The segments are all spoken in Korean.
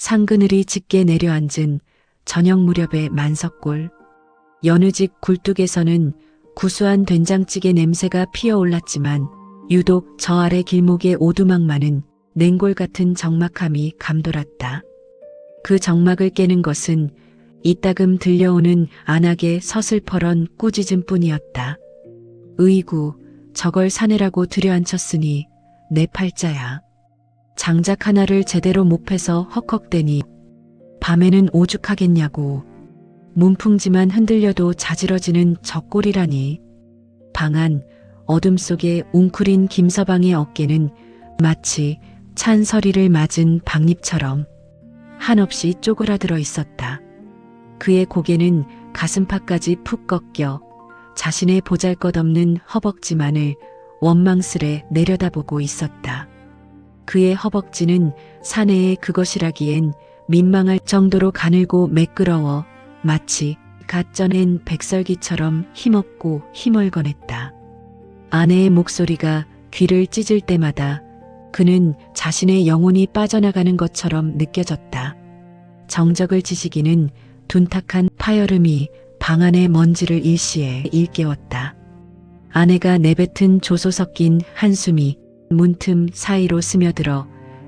상그늘이 짙게 내려앉은 저녁 무렵의 만석골. 여느 집 굴뚝에서는 구수한 된장찌개 냄새가 피어올랐지만 유독 저 아래 길목의 오두막만은 냉골 같은 적막함이 감돌았다. 그 적막을 깨는 것은 이따금 들려오는 안악의 서슬퍼런 꾸짖음뿐이었다. 으이구, 저걸 사내라고 들여앉혔으니 내 팔자야. 장작 하나를 제대로 못 패서 헉헉대니 밤에는 오죽하겠냐고. 문풍지만 흔들려도 자지러지는 저 꼴이라니. 방 안 어둠 속에 웅크린 김서방의 어깨는 마치 찬 서리를 맞은 박잎처럼 한없이 쪼그라들어 있었다. 그의 고개는 가슴팍까지 푹 꺾여 자신의 보잘것없는 허벅지만을 원망스레 내려다보고 있었다. 그의 허벅지는 사내의 그것이라기엔 민망할 정도로 가늘고 매끄러워 마치 갓 쪄낸 백설기처럼 힘없고 희멀건했다. 아내의 목소리가 귀를 찢을 때마다 그는 자신의 영혼이 빠져나가는 것처럼 느껴졌다. 정적을 지시기는 둔탁한 파여름이 방 안의 먼지를 일시에 일깨웠다. 아내가 내뱉은 조소 섞인 한숨이 문틈 사이로 스며들어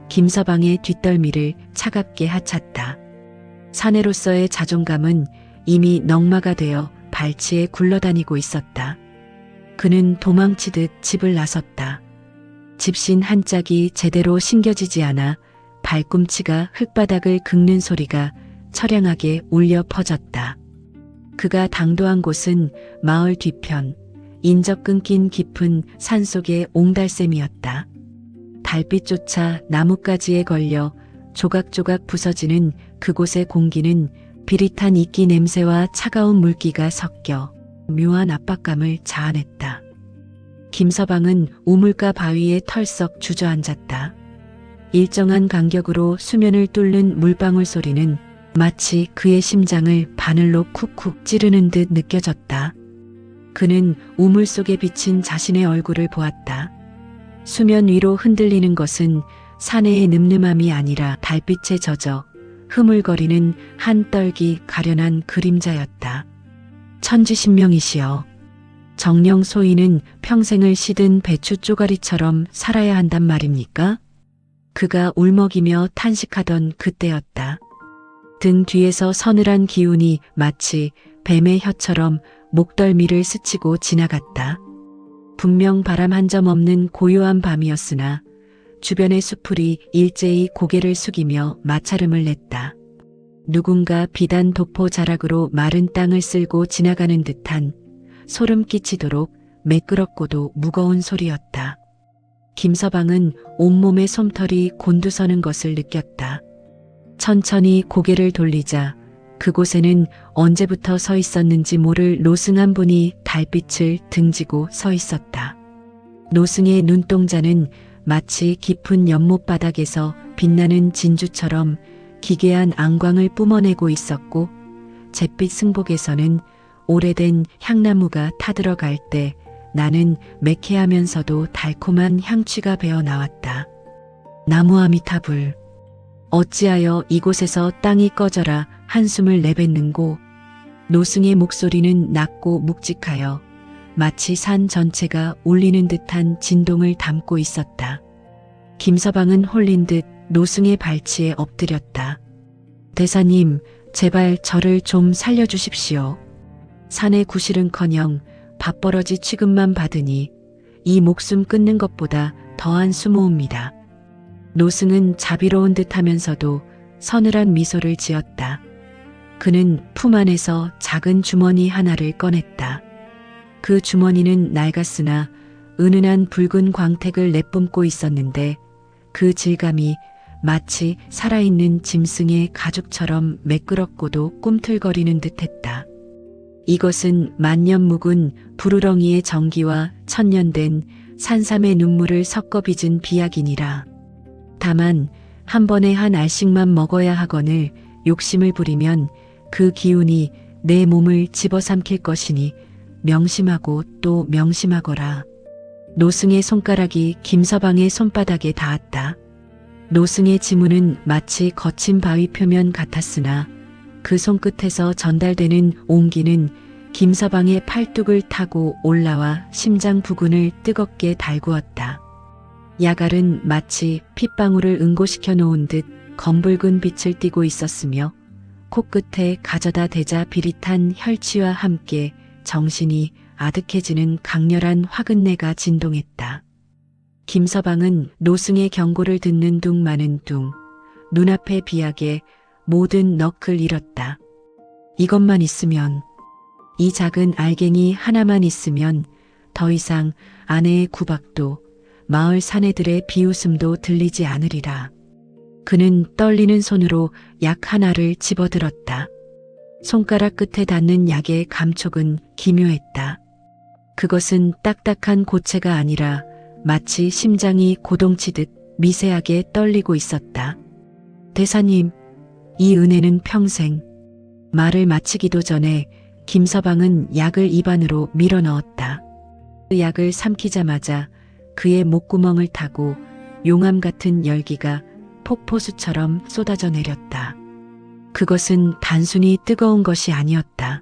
김서방의 뒷덜미를 차갑게 하찼다. 사내로서의 자존감은 이미 넝마가 되어 발치에 굴러다니고 있었다. 그는 도망치듯 집을 나섰다. 집신 한 짝이 제대로 신겨지지 않아 발꿈치가 흙바닥을 긁는 소리가 처량하게 울려 퍼졌다. 그가 당도한 곳은 마을 뒤편, 인적 끊긴 깊은 산속의 옹달샘이었다. 달빛조차 나뭇가지에 걸려 조각조각 부서지는 그곳의 공기는 비릿한 이끼 냄새와 차가운 물기가 섞여 묘한 압박감을 자아냈다. 김서방은 우물가 바위에 털썩 주저앉았다. 일정한 간격으로 수면을 뚫는 물방울 소리는 마치 그의 심장을 바늘로 쿡쿡 찌르는 듯 느껴졌다. 그는 우물 속에 비친 자신의 얼굴을 보았다. 수면 위로 흔들리는 것은 사내의 늠름함이 아니라 달빛에 젖어 흐물거리는 한 떨기 가련한 그림자였다. 천지신명이시여. 정령 소인은 평생을 시든 배추 쪼가리처럼 살아야 한단 말입니까? 그가 울먹이며 탄식하던 그때였다. 등 뒤에서 서늘한 기운이 마치 뱀의 혀처럼 목덜미를 스치고 지나갔다. 분명 바람 한 점 없는 고요한 밤이었으나 주변의 수풀이 일제히 고개를 숙이며 마찰음을 냈다. 누군가 비단 도포 자락으로 마른 땅을 쓸고 지나가는 듯한 소름 끼치도록 매끄럽고도 무거운 소리였다. 김서방은 온몸의 솜털이 곤두서는 것을 느꼈다. 천천히 고개를 돌리자 그곳에는 언제부터 서 있었는지 모를 노승한 분이 달빛을 등지고 서 있었다. 노승의 눈동자는 마치 깊은 연못바닥에서 빛나는 진주처럼 기괴한 앙광을 뿜어내고 있었고 잿빛 승복에서는 오래된 향나무가 타들어갈 때 나는 매캐하면서도 달콤한 향취가 배어 나왔다. 나무 아미타불. 어찌하여 이곳에서 땅이 꺼져라 한숨을 내뱉는고. 노승의 목소리는 낮고 묵직하여 마치 산 전체가 울리는 듯한 진동을 담고 있었다. 김서방은 홀린 듯 노승의 발치에 엎드렸다. 대사님, 제발 저를 좀 살려주십시오. 산의 구실은커녕 밥버러지 취급만 받으니 이 목숨 끊는 것보다 더한 수모입니다. 노승은 자비로운 듯하면서도 서늘한 미소를 지었다. 그는 품 안에서 작은 주머니 하나를 꺼냈다. 그 주머니는 낡았으나 은은한 붉은 광택을 내뿜고 있었는데 그 질감이 마치 살아있는 짐승의 가죽처럼 매끄럽고도 꿈틀거리는 듯했다. 이것은 만년 묵은 부르렁이의 정기와 천년된 산삼의 눈물을 섞어 빚은 비약이니라. 다만 한 번에 한 알씩만 먹어야 하거늘 욕심을 부리면 그 기운이 내 몸을 집어삼킬 것이니 명심하고 또 명심하거라. 노승의 손가락이 김서방의 손바닥에 닿았다. 노승의 지문은 마치 거친 바위 표면 같았으나 그 손끝에서 전달되는 온기는 김서방의 팔뚝을 타고 올라와 심장 부근을 뜨겁게 달구었다. 야갈은 마치 핏방울을 응고시켜 놓은 듯 검붉은 빛을 띠고 있었으며 코끝에 가져다 대자 비릿한 혈치와 함께 정신이 아득해지는 강렬한 화근내가 진동했다. 김서방은 노승의 경고를 듣는 둥 마는 둥 눈앞에 비하게 모든 넋을 잃었다. 이것만 있으면, 이 작은 알갱이 하나만 있으면 더 이상 아내의 구박도 마을 사내들의 비웃음도 들리지 않으리라. 그는 떨리는 손으로 약 하나를 집어들었다. 손가락 끝에 닿는 약의 감촉은 기묘했다. 그것은 딱딱한 고체가 아니라 마치 심장이 고동치듯 미세하게 떨리고 있었다. 대사님, 이 은혜는 평생. 말을 마치기도 전에 김서방은 약을 입안으로 밀어 넣었다. 그 약을 삼키자마자 그의 목구멍을 타고 용암 같은 열기가 폭포수처럼 쏟아져 내렸다. 그것은 단순히 뜨거운 것이 아니었다.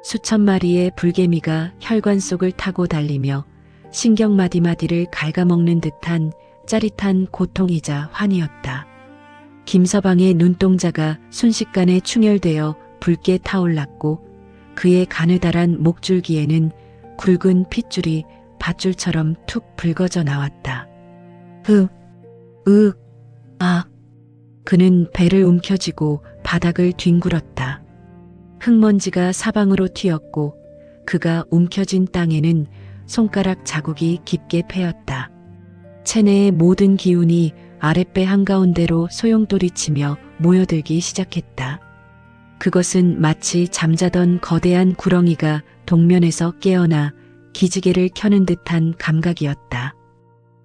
수천 마리의 불개미가 혈관 속을 타고 달리며 신경 마디마디를 갉아먹는 듯한 짜릿한 고통이자 환희였다. 김서방의 눈동자가 순식간에 충혈되어 붉게 타올랐고 그의 가느다란 목줄기에는 굵은 핏줄이 밧줄처럼 툭 붉어져 나왔다. 아. 그는 배를 움켜쥐고 바닥을 뒹굴었다. 흙먼지가 사방으로 튀었고 그가 움켜쥔 땅에는 손가락 자국이 깊게 패였다. 체내의 모든 기운이 아랫배 한가운데로 소용돌이치며 모여들기 시작했다. 그것은 마치 잠자던 거대한 구렁이가 동면에서 깨어나 기지개를 켜는 듯한 감각이었다.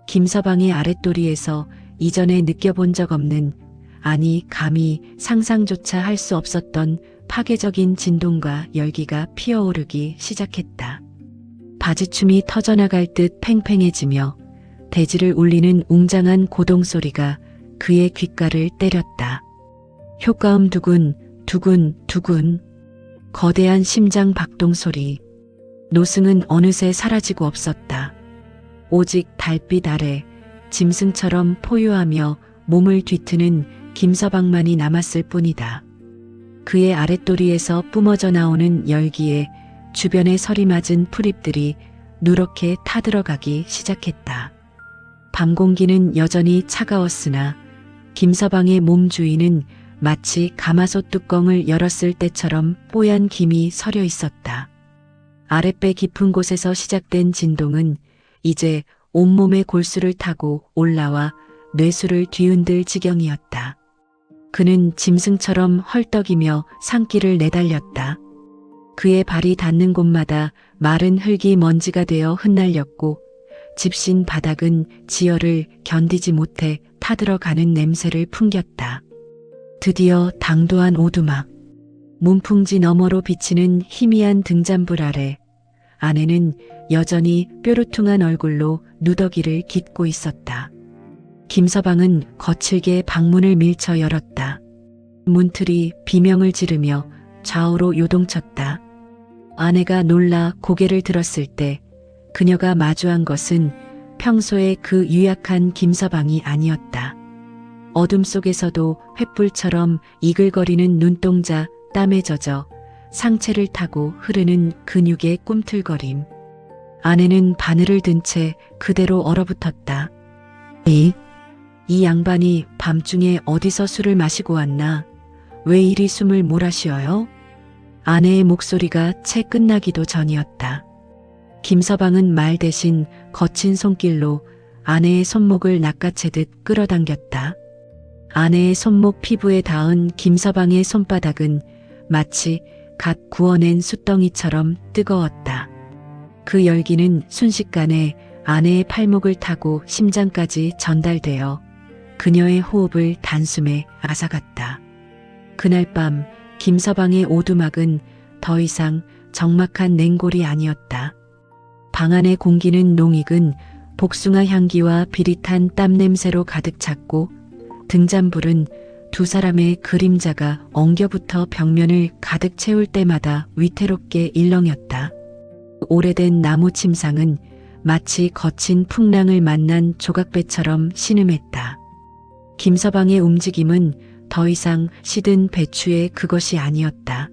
김서방의 아랫도리에서 이전에 느껴본 적 없는, 아니 감히 상상조차 할 수 없었던 파괴적인 진동과 열기가 피어오르기 시작했다. 바지춤이 터져나갈 듯 팽팽해지며 대지를 울리는 웅장한 고동소리가 그의 귓가를 때렸다. 효과음 두근, 두근, 두근. 거대한 심장 박동 소리. 노승은 어느새 사라지고 없었다. 오직 달빛 아래 짐승처럼 포효하며 몸을 뒤트는 김서방만이 남았을 뿐이다. 그의 아랫도리에서 뿜어져 나오는 열기에 주변에 서리 맞은 풀잎들이 누렇게 타들어가기 시작했다. 밤 공기는 여전히 차가웠으나 김서방의 몸 주위는 마치 가마솥 뚜껑을 열었을 때처럼 뽀얀 김이 서려 있었다. 아랫배 깊은 곳에서 시작된 진동은 이제 온몸의 골수를 타고 올라와 뇌수를 뒤흔들 지경이었다. 그는 짐승처럼 헐떡이며 산길을 내달렸다. 그의 발이 닿는 곳마다 마른 흙이 먼지가 되어 흩날렸고 집신 바닥은 지열을 견디지 못해 타들어가는 냄새를 풍겼다. 드디어 당도한 오두막. 문풍지 너머로 비치는 희미한 등잔불 아래 아내는 여전히 뾰루퉁한 얼굴로 누더기를 깃고 있었다. 김서방은 거칠게 방문을 밀쳐 열었다. 문틀이 비명을 지르며 좌우로 요동쳤다. 아내가 놀라 고개를 들었을 때 그녀가 마주한 것은 평소의 그 유약한 김서방이 아니었다. 어둠 속에서도 횃불처럼 이글거리는 눈동자, 땀에 젖어 상체를 타고 흐르는 근육의 꿈틀거림. 아내는 바늘을 든 채 그대로 얼어붙었다. 이 양반이 밤중에 어디서 술을 마시고 왔나? 왜 이리 숨을 몰아쉬어요? 아내의 목소리가 채 끝나기도 전이었다. 김서방은 말 대신 거친 손길로 아내의 손목을 낚아채듯 끌어당겼다. 아내의 손목 피부에 닿은 김서방의 손바닥은 마치 갓 구워낸 숯덩이처럼 뜨거웠다. 그 열기는 순식간에 아내의 팔목을 타고 심장까지 전달되어 그녀의 호흡을 단숨에 앗아갔다. 그날 밤 김서방의 오두막은 더 이상 적막한 냉골이 아니었다. 방 안의 공기는 농익은 복숭아 향기와 비릿한 땀 냄새로 가득 찼고 등잔불은 두 사람의 그림자가 엉겨붙어 벽면을 가득 채울 때마다 위태롭게 일렁였다. 오래된 나무 침상은 마치 거친 풍랑을 만난 조각배처럼 신음했다. 김서방의 움직임은 더 이상 시든 배추의 그것이 아니었다.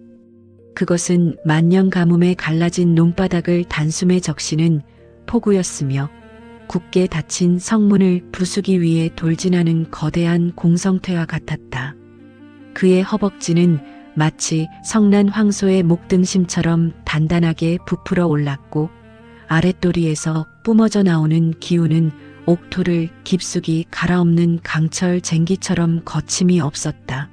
그것은 만년 가뭄에 갈라진 논바닥을 단숨에 적시는 폭우였으며 굳게 닫힌 성문을 부수기 위해 돌진하는 거대한 공성태와 같았다. 그의 허벅지는 마치 성난 황소의 목등심처럼 단단하게 부풀어 올랐고 아랫도리에서 뿜어져 나오는 기운은 옥토를 깊숙이 갈아엎는 강철 쟁기처럼 거침이 없었다.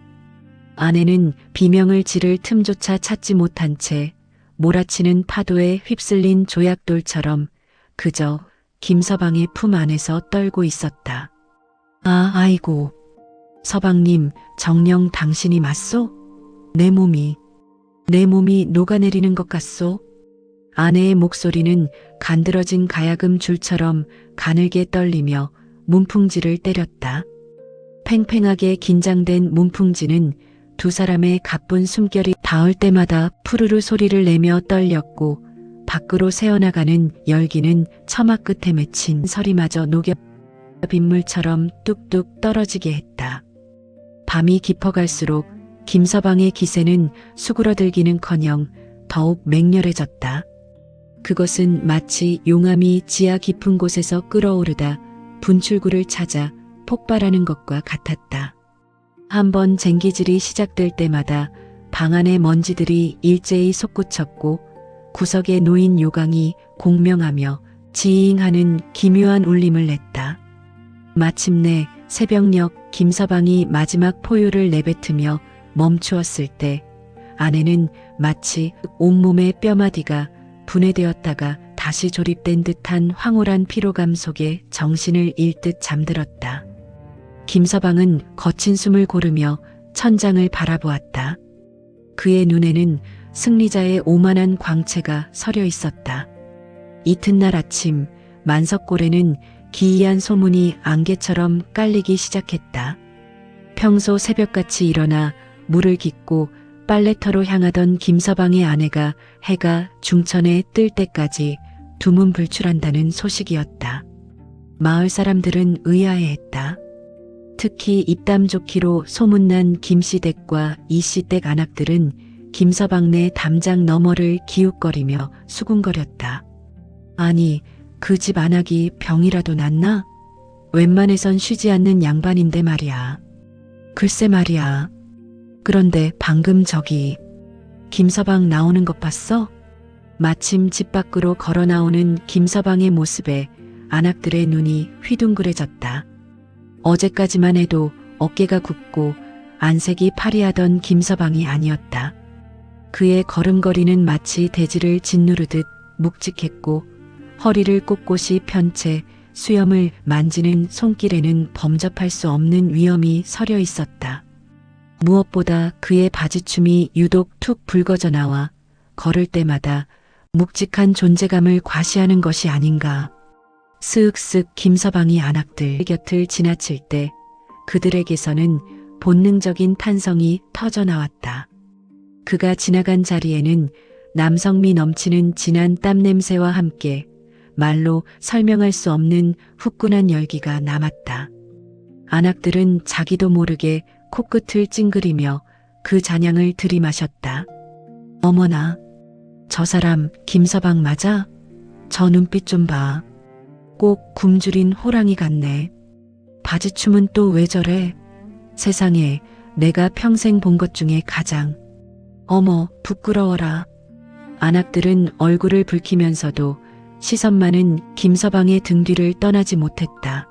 아내는 비명을 지를 틈조차 찾지 못한 채 몰아치는 파도에 휩쓸린 조약돌처럼 그저 김서방의 품 안에서 떨고 있었다. 아이고. 서방님, 정녕 당신이 맞소? 내 몸이 녹아내리는 것 같소? 아내의 목소리는 간드러진 가야금 줄처럼 가늘게 떨리며 문풍지를 때렸다. 팽팽하게 긴장된 문풍지는 두 사람의 가쁜 숨결이 닿을 때마다 푸르르 소리를 내며 떨렸고 밖으로 새어나가는 열기는 처마 끝에 맺힌 서리마저 녹여 빗물처럼 뚝뚝 떨어지게 했다. 밤이 깊어갈수록 김서방의 기세는 수그러들기는커녕 더욱 맹렬해졌다. 그것은 마치 용암이 지하 깊은 곳에서 끓어오르다 분출구를 찾아 폭발하는 것과 같았다. 한번 쟁기질이 시작될 때마다 방 안의 먼지들이 일제히 솟구쳤고 구석에 놓인 요강이 공명하며 지잉하는 기묘한 울림을 냈다. 마침내 새벽녘 김서방이 마지막 포효를 내뱉으며 멈추었을 때 아내는 마치 온몸의 뼈마디가 분해되었다가 다시 조립된 듯한 황홀한 피로감 속에 정신을 잃듯 잠들었다. 김서방은 거친 숨을 고르며 천장을 바라보았다. 그의 눈에는 승리자의 오만한 광채가 서려 있었다. 이튿날 아침 만석골에는 기이한 소문이 안개처럼 깔리기 시작했다. 평소 새벽같이 일어나 물을 깃고 빨래터로 향하던 김서방의 아내가 해가 중천에 뜰 때까지 두문불출한다는 소식이었다. 마을 사람들은 의아해했다. 특히 입담 좋기로 소문난 김씨댁과 이씨댁 안악들은 김서방네 담장 너머를 기웃거리며 수군거렸다. 아니, 그 집 안악이 병이라도 났나? 웬만해선 쉬지 않는 양반인데 말이야. 글쎄 말이야. 그런데 방금 저기 김서방 나오는 것 봤어? 마침 집 밖으로 걸어 나오는 김서방의 모습에 안악들의 눈이 휘둥그레졌다. 어제까지만 해도 어깨가 굽고 안색이 파리하던 김서방이 아니었다. 그의 걸음걸이는 마치 대지를 짓누르듯 묵직했고 허리를 꼿꼿이 편 채 수염을 만지는 손길에는 범접할 수 없는 위엄이 서려 있었다. 무엇보다 그의 바지춤이 유독 툭 붉어져 나와 걸을 때마다 묵직한 존재감을 과시하는 것이 아닌가. 스윽스윽 김서방이 안악들 곁을 지나칠 때 그들에게서는 본능적인 탄성이 터져 나왔다. 그가 지나간 자리에는 남성미 넘치는 진한 땀냄새와 함께 말로 설명할 수 없는 후끈한 열기가 남았다. 안악들은 자기도 모르게 코끝을 찡그리며 그 잔향을 들이마셨다. 어머나, 저 사람 김서방 맞아? 저 눈빛 좀 봐. 꼭 굶주린 호랑이 같네. 바지춤은 또 왜 저래? 세상에 내가 평생 본 것 중에 가장. 어머, 부끄러워라. 안악들은 얼굴을 붉히면서도 시선만은 김서방의 등 뒤를 떠나지 못했다.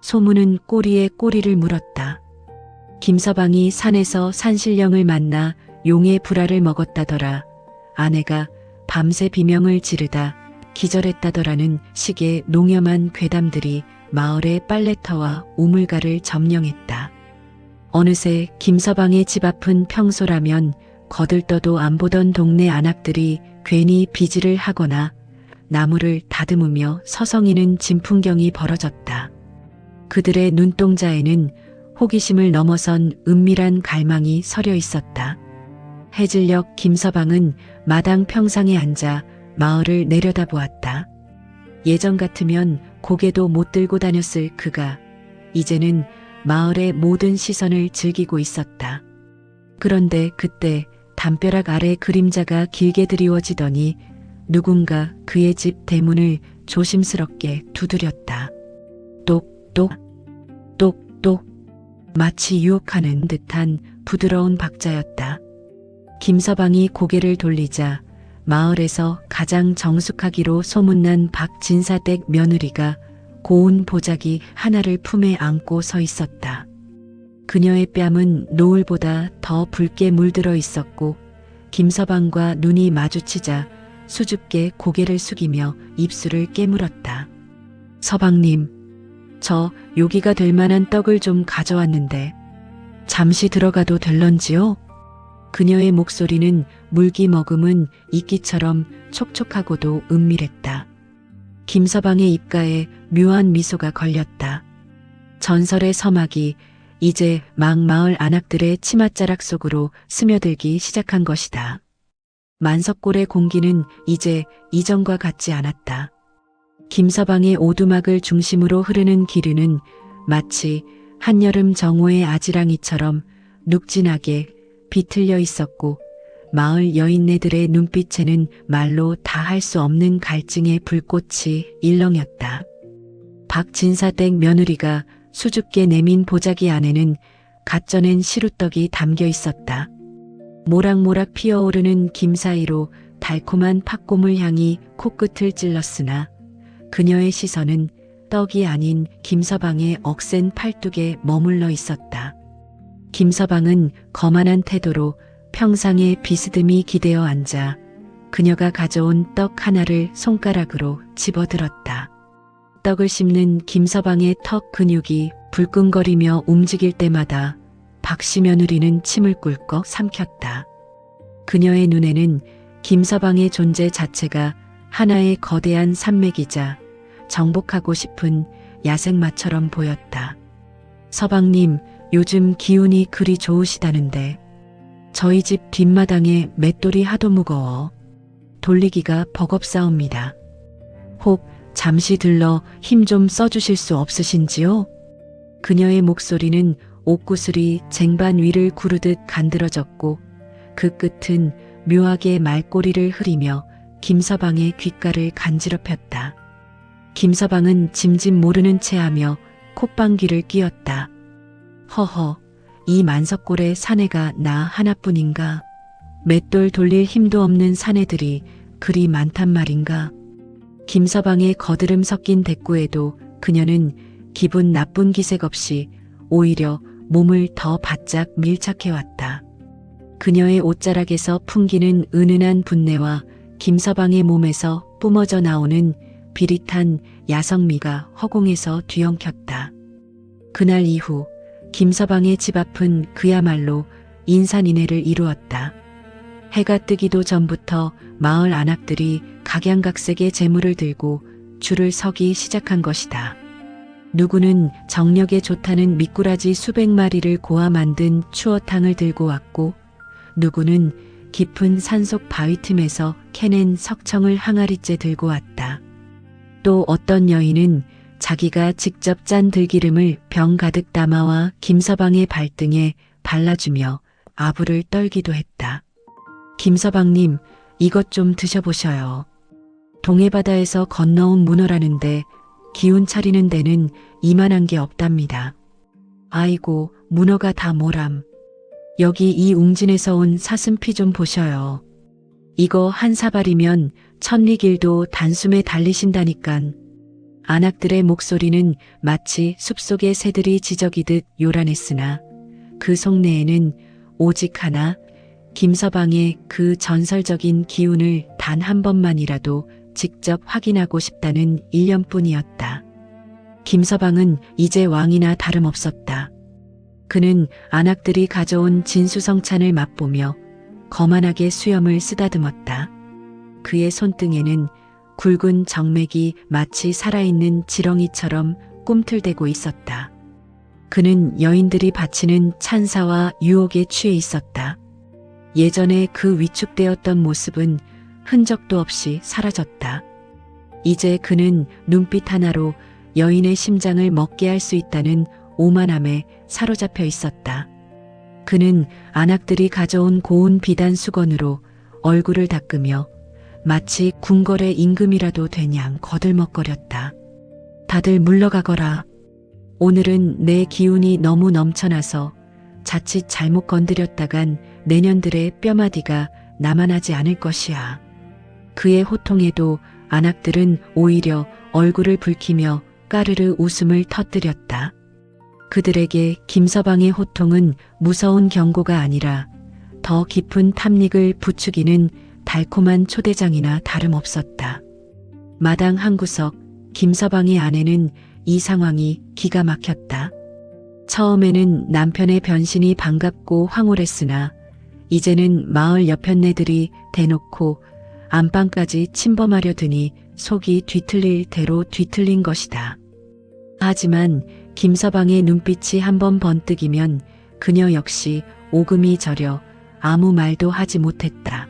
소문은 꼬리에 꼬리를 물었다. 김서방이 산에서 산신령을 만나 용의 불알을 먹었다더라. 아내가 밤새 비명을 지르다 기절했다더라는 식의 농염한 괴담들이 마을의 빨래터와 우물가를 점령했다. 어느새 김서방의 집 앞은 평소라면 거들떠도 안 보던 동네 안악들이 괜히 비질을 하거나 나무를 다듬으며 서성이는 진풍경이 벌어졌다. 그들의 눈동자에는 호기심을 넘어선 은밀한 갈망이 서려 있었다. 해질녘 김서방은 마당 평상에 앉아 마을을 내려다보았다. 예전 같으면 고개도 못 들고 다녔을 그가 이제는 마을의 모든 시선을 즐기고 있었다. 그런데 그때 담벼락 아래 그림자가 길게 드리워지더니 누군가 그의 집 대문을 조심스럽게 두드렸다. 똑똑, 똑똑, 마치 유혹하는 듯한 부드러운 박자였다. 김서방이 고개를 돌리자 마을에서 가장 정숙하기로 소문난 박진사댁 며느리가 고운 보자기 하나를 품에 안고 서 있었다. 그녀의 뺨은 노을보다 더 붉게 물들어 있었고 김서방과 눈이 마주치자 수줍게 고개를 숙이며 입술을 깨물었다. 서방님, 저 요기가 될 만한 떡을 좀 가져왔는데 잠시 들어가도 될런지요? 그녀의 목소리는 물기 머금은 이끼처럼 촉촉하고도 은밀했다. 김서방의 입가에 묘한 미소가 걸렸다. 전설의 서막이 이제 막 마을 안악들의 치맛자락 속으로 스며들기 시작한 것이다. 만석골의 공기는 이제 이전과 같지 않았다. 김서방의 오두막을 중심으로 흐르는 기류는 마치 한여름 정오의 아지랑이처럼 눅진하게 비틀려 있었고 마을 여인네들의 눈빛에는 말로 다 할 수 없는 갈증의 불꽃이 일렁였다. 박진사댁 며느리가 수줍게 내민 보자기 안에는 갓 쪄낸 시루떡이 담겨 있었다. 모락모락 피어오르는 김 사이로 달콤한 팥고물 향이 코끝을 찔렀으나 그녀의 시선은 떡이 아닌 김서방의 억센 팔뚝에 머물러 있었다. 김서방은 거만한 태도로 평상에 비스듬히 기대어 앉아 그녀가 가져온 떡 하나를 손가락으로 집어들었다. 떡을 씹는 김서방의 턱 근육이 불끈거리며 움직일 때마다 박씨 며느리는 침을 꿀꺽 삼켰다. 그녀의 눈에는 김서방의 존재 자체가 하나의 거대한 산맥이자 정복하고 싶은 야생마처럼 보였다. 서방님, 요즘 기운이 그리 좋으시다는데 저희 집 뒷마당에 맷돌이 하도 무거워 돌리기가 버겁사옵니다. 혹 잠시 들러 힘 좀 써주실 수 없으신지요? 그녀의 목소리는 옥구슬이 쟁반 위를 구르듯 간드러졌고 그 끝은 묘하게 말꼬리를 흐리며 김서방의 귓가를 간지럽혔다. 김서방은 짐짓 모르는 체하며 콧방귀를 뀌었다. 허허, 이 만석골의 사내가 나 하나뿐인가? 맷돌 돌릴 힘도 없는 사내들이 그리 많단 말인가? 김서방의 거드름 섞인 대꾸에도 그녀는 기분 나쁜 기색 없이 오히려 몸을 더 바짝 밀착해왔다. 그녀의 옷자락에서 풍기는 은은한 분내와 김서방의 몸에서 뿜어져 나오는 비릿한 야성미가 허공에서 뒤엉켰다. 그날 이후 김서방의 집 앞은 그야말로 인산인해를 이루었다. 해가 뜨기도 전부터 마을 안악들이 각양각색의 재물을 들고 줄을 서기 시작한 것이다. 누구는 정력에 좋다는 미꾸라지 수백 마리를 고아 만든 추어탕을 들고 왔고 누구는 깊은 산속 바위 틈에서 캐낸 석청을 항아리째 들고 왔다. 또 어떤 여인은 자기가 직접 짠 들기름을 병 가득 담아와 김서방의 발등에 발라주며 아부를 떨기도 했다. 김서방님, 이것 좀 드셔보셔요. 동해바다에서 건너온 문어라는데 기운 차리는 데는 이만한 게 없답니다. 아이고, 문어가 다 모람. 여기 이 웅진에서 온 사슴피 좀 보셔요. 이거 한 사발이면 천리길도 단숨에 달리신다니깐. 안악들의 목소리는 마치 숲속의 새들이 지저귀듯 요란했으나 그 속내에는 오직 하나, 김서방의 그 전설적인 기운을 단 한 번만이라도 직접 확인하고 싶다는 일념뿐이었다. 김서방은 이제 왕이나 다름없었다. 그는 안악들이 가져온 진수성찬을 맛보며 거만하게 수염을 쓰다듬었다. 그의 손등에는 굵은 정맥이 마치 살아있는 지렁이처럼 꿈틀대고 있었다. 그는 여인들이 바치는 찬사와 유혹에 취해 있었다. 예전에 그 위축되었던 모습은 흔적도 없이 사라졌다. 이제 그는 눈빛 하나로 여인의 심장을 먹게 할 수 있다는 오만함에 사로잡혀 있었다. 그는 안악들이 가져온 고운 비단 수건으로 얼굴을 닦으며 마치 궁궐의 임금이라도 되냥 거들먹거렸다. 다들 물러가거라. 오늘은 내 기운이 너무 넘쳐나서 자칫 잘못 건드렸다간 내년들의 뼈마디가 남아나지 않을 것이야. 그의 호통에도 안악들은 오히려 얼굴을 붉히며 까르르 웃음을 터뜨렸다. 그들에게 김서방의 호통은 무서운 경고가 아니라 더 깊은 탐닉을 부추기는 달콤한 초대장이나 다름없었다. 마당 한구석 김서방의 아내는 이 상황이 기가 막혔다. 처음에는 남편의 변신이 반갑고 황홀했으나 이제는 마을 여편네들이 대놓고 안방까지 침범하려 드니 속이 뒤틀릴 대로 뒤틀린 것이다. 하지만 김서방의 눈빛이 한번 번뜩이면 그녀 역시 오금이 저려 아무 말도 하지 못했다.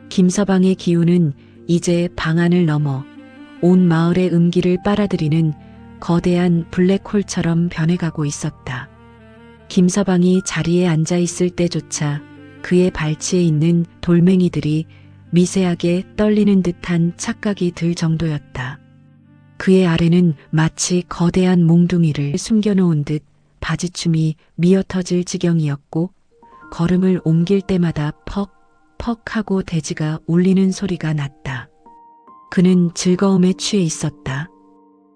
김서방의 기운은 이제 방안을 넘어 온 마을의 음기를 빨아들이는 거대한 블랙홀처럼 변해가고 있었다. 김서방이 자리에 앉아 있을 때조차 그의 발치에 있는 돌멩이들이 미세하게 떨리는 듯한 착각이 들 정도였다. 그의 아래는 마치 거대한 몽둥이를 숨겨놓은 듯 바지춤이 미어터질 지경이었고 걸음을 옮길 때마다 퍽퍽 하고 대지가 울리는 소리가 났다. 그는 즐거움에 취해 있었다.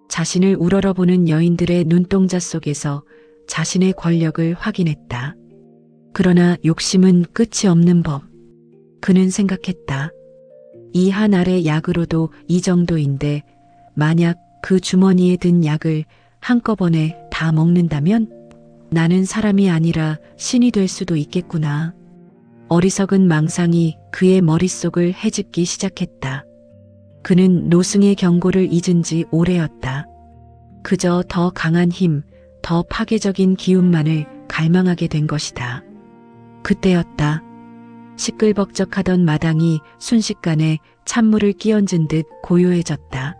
자신을 우러러보는 여인들의 눈동자 속에서 자신의 권력을 확인했다. 그러나 욕심은 끝이 없는 법. 그는 생각했다. 이 한 알의 약으로도 이 정도인데 만약 그 주머니에 든 약을 한꺼번에 다 먹는다면 나는 사람이 아니라 신이 될 수도 있겠구나. 어리석은 망상이 그의 머릿속을 헤집기 시작했다. 그는 노승의 경고를 잊은 지 오래였다. 그저 더 강한 힘, 더 파괴적인 기운만을 갈망하게 된 것이다. 그때였다. 시끌벅적하던 마당이 순식간에 찬물을 끼얹은 듯 고요해졌다.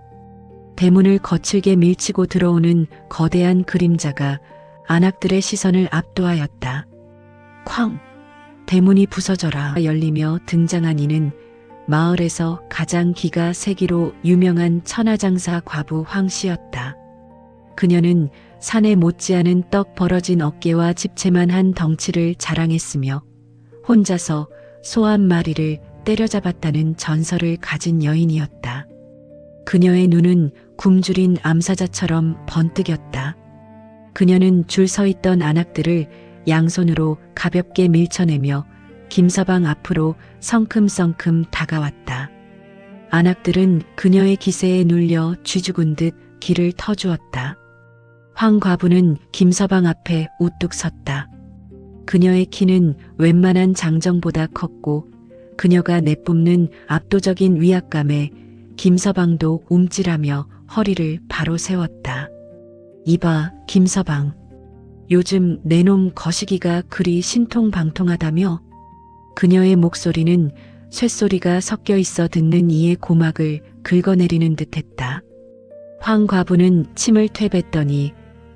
대문을 거칠게 밀치고 들어오는 거대한 그림자가 안악들의 시선을 압도하였다. 쾅! 대문이 부서져라 열리며 등장한 이는 마을에서 가장 기가 세기로 유명한 천하장사 과부 황씨였다. 그녀는 산에 못지않은 떡 벌어진 어깨와 집채만한 덩치를 자랑했으며 혼자서 소 한 마리를 때려잡았다는 전설을 가진 여인이었다. 그녀의 눈은 굶주린 암사자처럼 번뜩였다. 그녀는 줄 서 있던 안악들을 양손으로 가볍게 밀쳐내며 김서방 앞으로 성큼성큼 다가왔다. 안악들은 그녀의 기세에 눌려 쥐죽은 듯 길을 터주었다. 황 과부는 김서방 앞에 우뚝 섰다. 그녀의 키는 웬만한 장정보다 컸고 그녀가 내뿜는 압도적인 위압감에 김서방도 움찔하며 허리를 바로 세웠다. 이봐, 김서방. 요즘 내놈 거시기가 그리 신통방통하다며? 그녀의 목소리는 쇳소리가 섞여 있어 듣는 이의 고막을 긁어내리는 듯했다. 황 과부는 침을 퇴뱉더니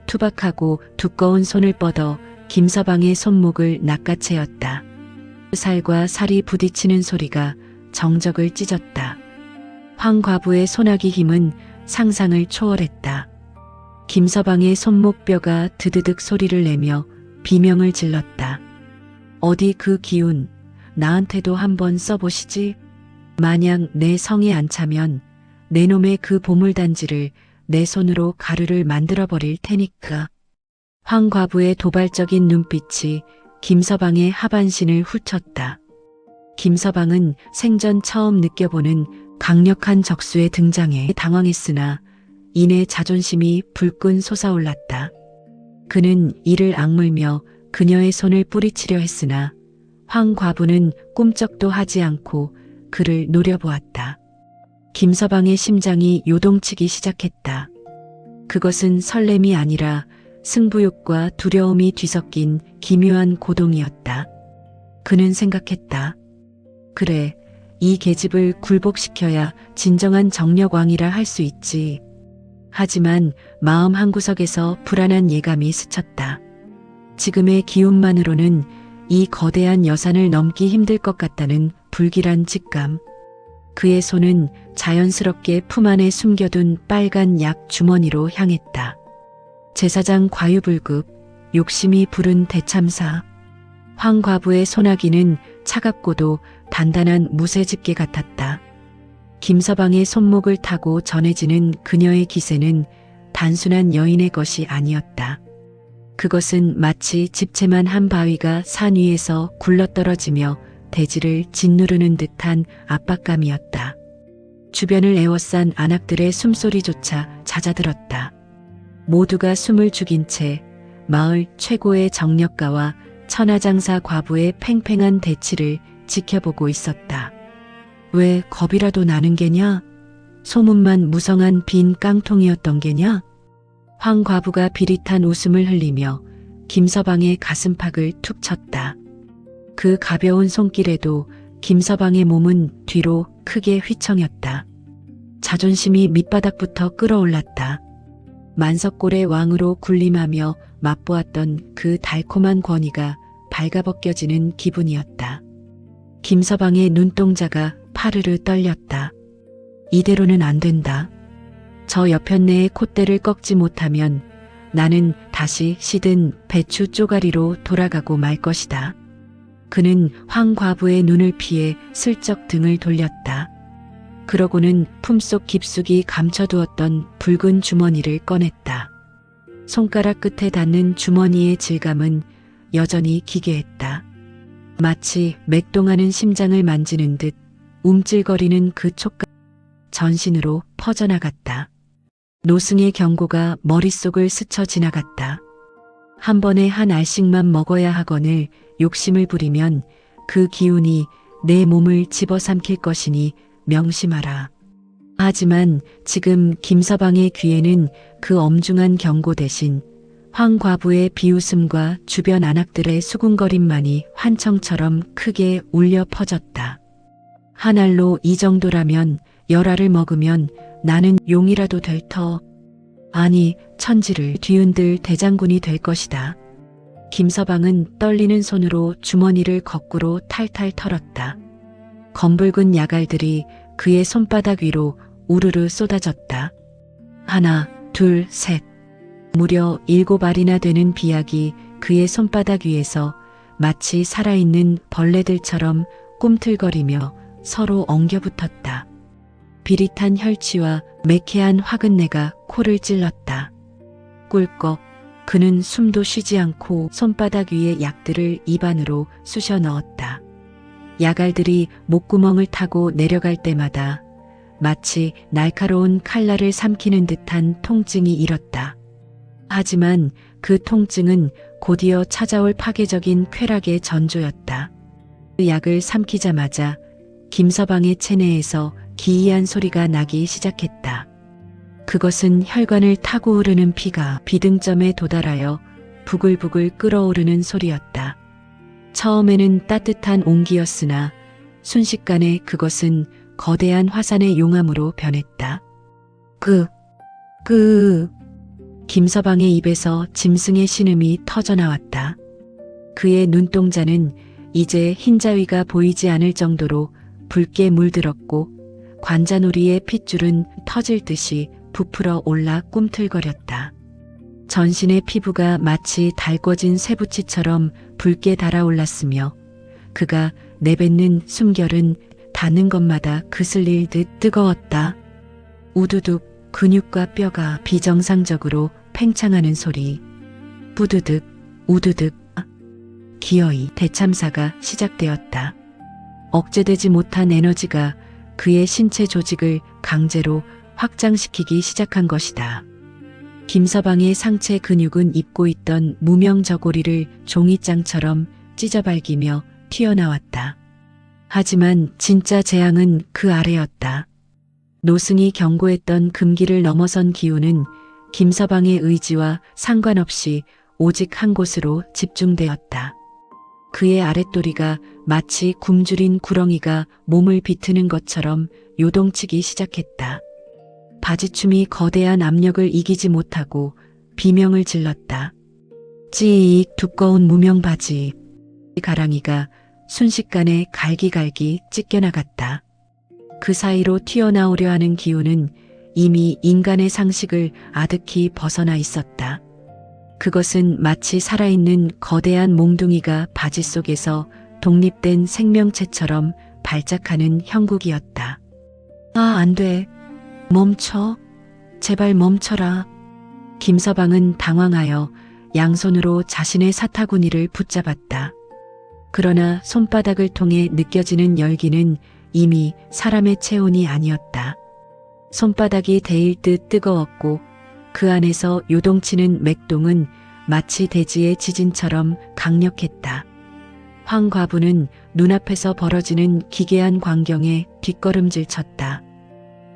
투박하고 두꺼운 손을 뻗어 김서방의 손목을 낚아채었다. 살과 살이 부딪히는 소리가 정적을 찢었다. 황 과부의 손아귀 힘은 상상을 초월했다. 김서방의 손목뼈가 드드득 소리를 내며 비명을 질렀다. 어디 그 기운, 나한테도 한번 써보시지. 만약 내 성에 안 차면 내 놈의 그 보물단지를 내 손으로 가루를 만들어버릴 테니까. 황 과부의 도발적인 눈빛이 김서방의 하반신을 훑쳤다. 김서방은 생전 처음 느껴보는 강력한 적수의 등장에 당황했으나 이내 자존심이 불끈 솟아올랐다. 그는 이를 악물며 그녀의 손을 뿌리치려 했으나 황 과부는 꿈쩍도 하지 않고 그를 노려보았다. 김서방의 심장이 요동치기 시작했다. 그것은 설렘이 아니라 승부욕과 두려움이 뒤섞인 기묘한 고동이었다. 그는 생각했다. 그래, 이 계집을 굴복시켜야 진정한 정력왕이라 할 수 있지. 하지만 마음 한구석에서 불안한 예감이 스쳤다. 지금의 기운만으로는 이 거대한 여산을 넘기 힘들 것 같다는 불길한 직감. 그의 손은 자연스럽게 품 안에 숨겨둔 빨간 약 주머니로 향했다. 제사장 과유불급, 욕심이 부른 대참사. 황 과부의 소나기는 차갑고도 단단한 무쇠집게 같았다. 김서방의 손목을 타고 전해지는 그녀의 기세는 단순한 여인의 것이 아니었다. 그것은 마치 집채만 한 바위가 산 위에서 굴러떨어지며 대지를 짓누르는 듯한 압박감이었다. 주변을 에워싼 안악들의 숨소리조차 잦아들었다. 모두가 숨을 죽인 채 마을 최고의 정력가와 천하장사 과부의 팽팽한 대치를 지켜보고 있었다. 왜 겁이라도 나는 게냐? 소문만 무성한 빈 깡통이었던 게냐? 황 과부가 비릿한 웃음을 흘리며 김서방의 가슴팍을 툭 쳤다. 그 가벼운 손길에도 김서방의 몸은 뒤로 크게 휘청였다. 자존심이 밑바닥부터 끌어올랐다. 만석골의 왕으로 군림하며 맛보았던 그 달콤한 권위가 발가벗겨지는 기분이었다. 김서방의 눈동자가 파르르 떨렸다. 이대로는 안 된다. 저 여편네의 콧대를 꺾지 못하면 나는 다시 시든 배추 쪼가리로 돌아가고 말 것이다. 그는 황 과부의 눈을 피해 슬쩍 등을 돌렸다. 그러고는 품속 깊숙이 감춰두었던 붉은 주머니를 꺼냈다. 손가락 끝에 닿는 주머니의 질감은 여전히 기괴했다. 마치 맥동하는 심장을 만지는 듯 움찔거리는 그 촉감 전신으로 퍼져나갔다. 노승의 경고가 머릿속을 스쳐 지나갔다. 한 번에 한 알씩만 먹어야 하거늘 욕심을 부리면 그 기운이 내 몸을 집어삼킬 것이니 명심하라. 하지만 지금 김서방의 귀에는 그 엄중한 경고 대신 황 과부의 비웃음과 주변 안악들의 수군거림만이 환청처럼 크게 울려 퍼졌다. 한 알로 이 정도라면 10알을 먹으면 나는 용이라도 될 터, 아니 천지를 뒤흔들 대장군이 될 것이다. 김서방은 떨리는 손으로 주머니를 거꾸로 탈탈 털었다. 검붉은 야갈들이 그의 손바닥 위로 우르르 쏟아졌다. 하나, 둘, 셋. 무려 7알이나 되는 비약이 그의 손바닥 위에서 마치 살아있는 벌레들처럼 꿈틀거리며 서로 엉겨붙었다. 비릿한 혈취와 매캐한 화근내가 코를 찔렀다. 꿀꺽 그는 숨도 쉬지 않고 손바닥 위의 약들을 입안으로 쑤셔 넣었다. 야갈들이 목구멍을 타고 내려갈 때마다 마치 날카로운 칼날을 삼키는 듯한 통증이 일었다. 하지만 그 통증은 곧이어 찾아올 파괴적인 쾌락의 전조였다. 그 약을 삼키자마자 김서방의 체내에서 기이한 소리가 나기 시작했다. 그것은 혈관을 타고 흐르는 피가 비등점에 도달하여 부글부글 끓어오르는 소리였다. 처음에는 따뜻한 온기였으나 순식간에 그것은 거대한 화산의 용암으로 변했다. 김서방의 입에서 짐승의 신음이 터져나왔다. 그의 눈동자는 이제 흰자위가 보이지 않을 정도로 붉게 물들었고 관자놀이의 핏줄은 터질 듯이 부풀어 올라 꿈틀거렸다. 전신의 피부가 마치 달궈진 쇠붙이처럼 붉게 달아올랐으며 그가 내뱉는 숨결은 닿는 것마다 그슬릴 듯 뜨거웠다. 우두둑 근육과 뼈가 비정상적으로 팽창하는 소리. 부두득 우두득 기어이 대참사가 시작되었다. 억제되지 못한 에너지가 그의 신체 조직을 강제로 확장시키기 시작한 것이다. 김서방의 상체 근육은 입고 있던 무명 저고리를 종이장처럼 찢어발기며 튀어나왔다. 하지만 진짜 재앙은 그 아래였다. 노승이 경고했던 금기를 넘어선 기운은 김서방의 의지와 상관없이 오직 한 곳으로 집중되었다. 그의 아랫도리가 마치 굶주린 구렁이가 몸을 비트는 것처럼 요동치기 시작했다. 바지춤이 거대한 압력을 이기지 못하고 비명을 질렀다. 찌익 두꺼운 무명 바지. 가랑이가 순식간에 갈기갈기 찢겨나갔다. 그 사이로 튀어나오려 하는 기운은 이미 인간의 상식을 아득히 벗어나 있었다. 그것은 마치 살아있는 거대한 몽둥이가 바지 속에서 독립된 생명체처럼 발작하는 형국이었다. 아, 안 돼. 멈춰. 제발 멈춰라. 김서방은 당황하여 양손으로 자신의 사타구니를 붙잡았다. 그러나 손바닥을 통해 느껴지는 열기는 이미 사람의 체온이 아니었다. 손바닥이 데일 듯 뜨거웠고 그 안에서 요동치는 맥동은 마치 대지의 지진처럼 강력했다. 황 과부는 눈앞에서 벌어지는 기괴한 광경에 뒷걸음질 쳤다.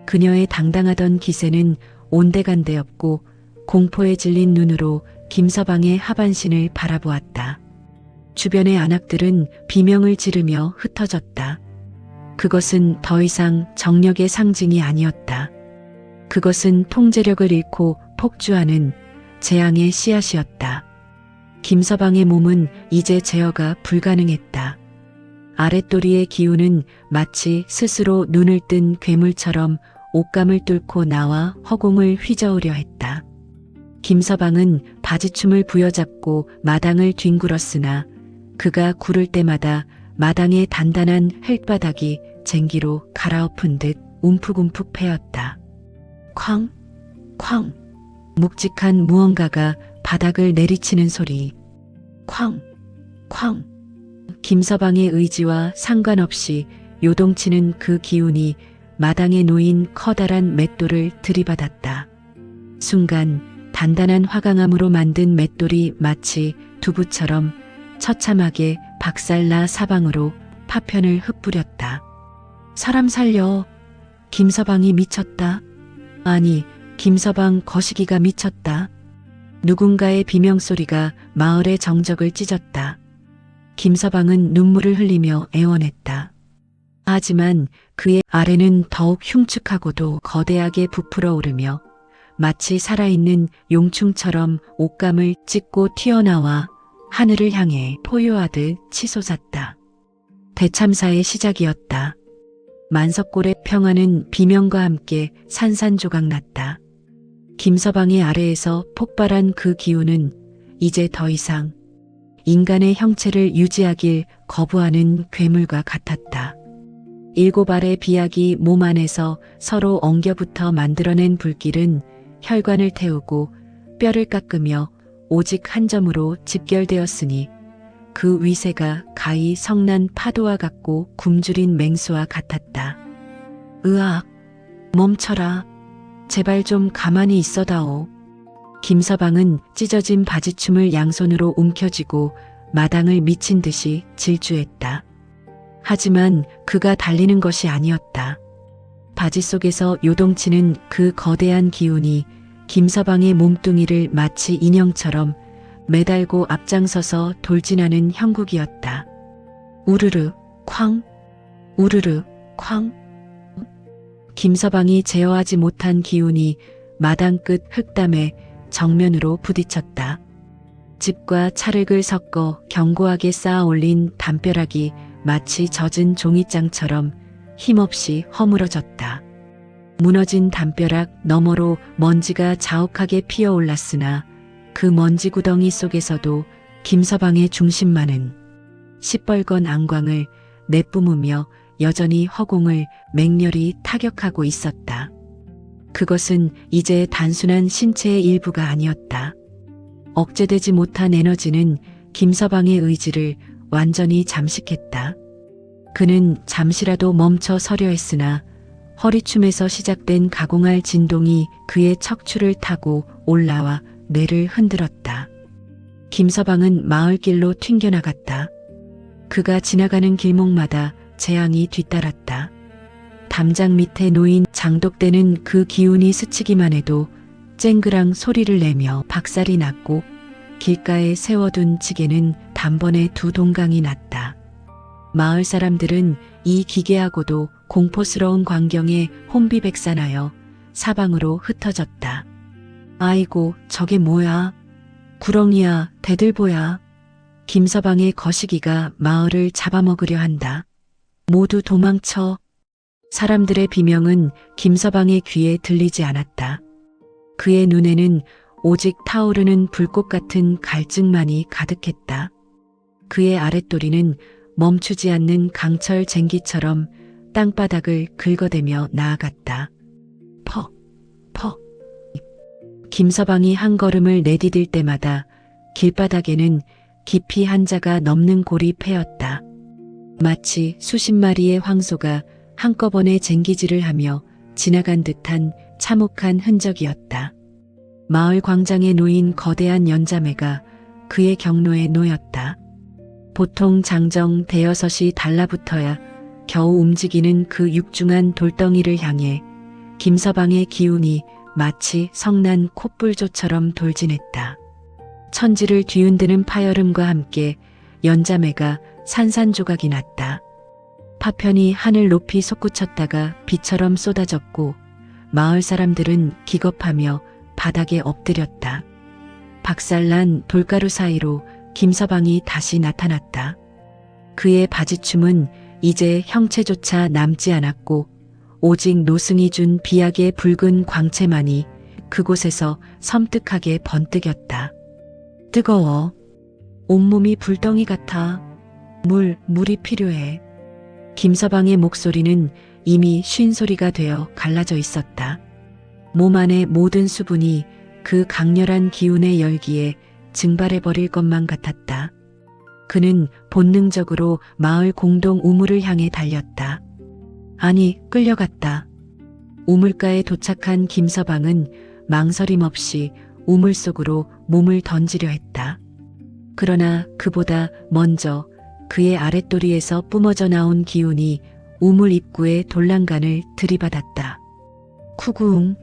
그녀의 당당하던 기세는 온데간데 없고 공포에 질린 눈으로 김서방의 하반신을 바라보았다. 주변의 안악들은 비명을 지르며 흩어졌다. 그것은 더 이상 정력의 상징이 아니었다. 그것은 통제력을 잃고 폭주하는 재앙의 씨앗이었다. 김서방의 몸은 이제 제어가 불가능했다. 아랫도리의 기운은 마치 스스로 눈을 뜬 괴물처럼 옷감을 뚫고 나와 허공을 휘저으려 했다. 김서방은 바지춤을 부여잡고 마당을 뒹굴었으나 그가 구를 때마다 마당의 단단한 흙바닥이 쟁기로 갈아엎은 듯 움푹움푹 패였다. 쾅, 쾅, 묵직한 무언가가 바닥을 내리치는 소리. 쾅, 쾅. 김서방의 의지와 상관없이 요동치는 그 기운이 마당에 놓인 커다란 맷돌을 들이받았다. 순간 단단한 화강암으로 만든 맷돌이 마치 두부처럼 처참하게 박살나 사방으로 파편을 흩뿌렸다. 사람 살려. 김서방이 미쳤다. 아니, 김서방 거시기가 미쳤다. 누군가의 비명소리가 마을의 정적을 찢었다. 김서방은 눈물을 흘리며 애원했다. 하지만 그의 아래는 더욱 흉측하고도 거대하게 부풀어 오르며 마치 살아있는 용충처럼 옷감을 찢고 튀어나와 하늘을 향해 포효하듯 치솟았다. 대참사의 시작이었다. 만석골의 평화는 비명과 함께 산산조각났다. 김서방의 아래에서 폭발한 그 기운은 이제 더 이상 인간의 형체를 유지하길 거부하는 괴물과 같았다. 7알의 비약이 몸 안에서 서로 엉겨붙어 만들어낸 불길은 혈관을 태우고 뼈를 깎으며 오직 한 점으로 집결되었으니 그 위세가 가히 성난 파도와 같고 굶주린 맹수와 같았다. 으악! 멈춰라. 제발 좀 가만히 있어다오. 김서방은 찢어진 바지춤을 양손으로 움켜쥐고 마당을 미친 듯이 질주했다. 하지만 그가 달리는 것이 아니었다. 바지 속에서 요동치는 그 거대한 기운이 김서방의 몸뚱이를 마치 인형처럼 매달고 앞장서서 돌진하는 형국이었다. 우르르 쾅, 우르르 쾅. 김서방이 제어하지 못한 기운이 마당 끝 흙담에 정면으로 부딪혔다. 집과 찰흙을 섞어 견고하게 쌓아 올린 담벼락이 마치 젖은 종이장처럼 힘없이 허물어졌다. 무너진 담벼락 너머로 먼지가 자욱하게 피어올랐으나 그 먼지 구덩이 속에서도 김서방의 중심만은 시뻘건 안광을 내뿜으며 여전히 허공을 맹렬히 타격하고 있었다. 그것은 이제 단순한 신체의 일부가 아니었다. 억제되지 못한 에너지는 김서방의 의지를 완전히 잠식했다. 그는 잠시라도 멈춰 서려 했으나 허리춤에서 시작된 가공할 진동이 그의 척추를 타고 올라와 뇌를 흔들었다. 김서방은 마을길로 튕겨나갔다. 그가 지나가는 길목마다 재앙이 뒤따랐다. 담장 밑에 놓인 장독대는 그 기운이 스치기만 해도 쨍그랑 소리를 내며 박살이 났고 길가에 세워둔 지게는 단번에 두 동강이 났다. 마을 사람들은 이 기괴하고도 공포스러운 광경에 혼비백산하여 사방으로 흩어졌다. 아이고, 저게 뭐야? 구렁이야, 대들보야. 김서방의 거시기가 마을을 잡아먹으려 한다. 모두 도망쳐. 사람들의 비명은 김서방의 귀에 들리지 않았다. 그의 눈에는 오직 타오르는 불꽃 같은 갈증만이 가득했다. 그의 아랫도리는 멈추지 않는 강철 쟁기처럼 땅바닥을 긁어대며 나아갔다. 퍽, 퍽. 김서방이 한 걸음을 내디딜 때마다 길바닥에는 깊이 한 자가 넘는 골이 패였다. 마치 수십 마리의 황소가 한꺼번에 쟁기질을 하며 지나간 듯한 참혹한 흔적이었다. 마을 광장에 놓인 거대한 연자매가 그의 경로에 놓였다. 보통 장정 대여섯이 달라붙어야 겨우 움직이는 그 육중한 돌덩이를 향해 김서방의 기운이 마치 성난 콧불조처럼 돌진했다. 천지를 뒤흔드는 파열음과 함께 연자매가 산산조각이 났다. 파편이 하늘 높이 솟구쳤다가 비처럼 쏟아졌고 마을 사람들은 기겁하며 바닥에 엎드렸다. 박살난 돌가루 사이로 김서방이 다시 나타났다. 그의 바지춤은 이제 형체조차 남지 않았고 오직 노승이 준 비약의 붉은 광채만이 그곳에서 섬뜩하게 번뜩였다. 뜨거워. 온몸이 불덩이 같아. 물이 필요해. 김서방의 목소리는 이미 쉰소리가 되어 갈라져 있었다. 몸 안의 모든 수분이 그 강렬한 기운의 열기에 증발해버릴 것만 같았다. 그는 본능적으로 마을 공동 우물을 향해 달렸다. 아니, 끌려갔다. 우물가에 도착한 김서방은 망설임 없이 우물 속으로 몸을 던지려 했다. 그러나 그보다 먼저 그의 아랫도리에서 뿜어져 나온 기운이 우물 입구의 돌란간을 들이받았다. 쿠궁.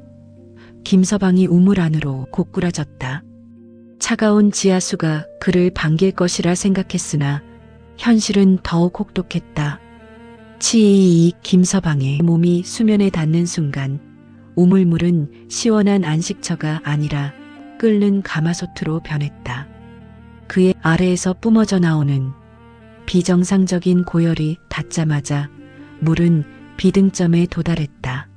김서방이 우물 안으로 고꾸라졌다. 차가운 지하수가 그를 반길 것이라 생각했으나 현실은 더욱 혹독했다. 치익. 김서방의 몸이 수면에 닿는 순간 우물물은 시원한 안식처가 아니라 끓는 가마솥으로 변했다. 그의 아래에서 뿜어져 나오는 비정상적인 고열이 닿자마자 물은 비등점에 도달했다.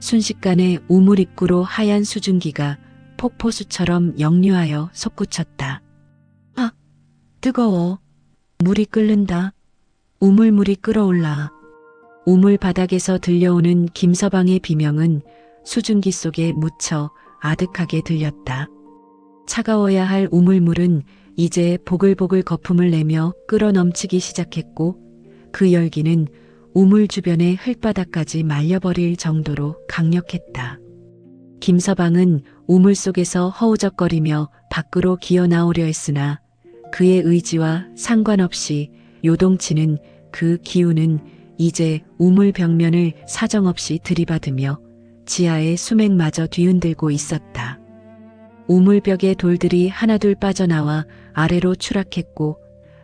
순식간에 우물 입구로 하얀 수증기가 폭포수처럼 역류하여 솟구쳤다. 아, 뜨거워. 물이 끓는다. 우물물이 끓어올라. 우물 바닥에서 들려오는 김서방의 비명은 수증기 속에 묻혀 아득하게 들렸다. 차가워야 할 우물물은 이제 보글보글 거품을 내며 끓어넘치기 시작했고 그 열기는 우물 주변의 흙바닥까지 말려버릴 정도로 강력했다. 김서방은 우물 속에서 허우적거리며 밖으로 기어 나오려 했으나 그의 의지와 상관없이 요동치는 그 기운은 이제 우물 벽면을 사정없이 들이받으며 지하의 수맥마저 뒤흔들고 있었다. 우물벽의 돌들이 하나둘 빠져나와 아래로 추락했고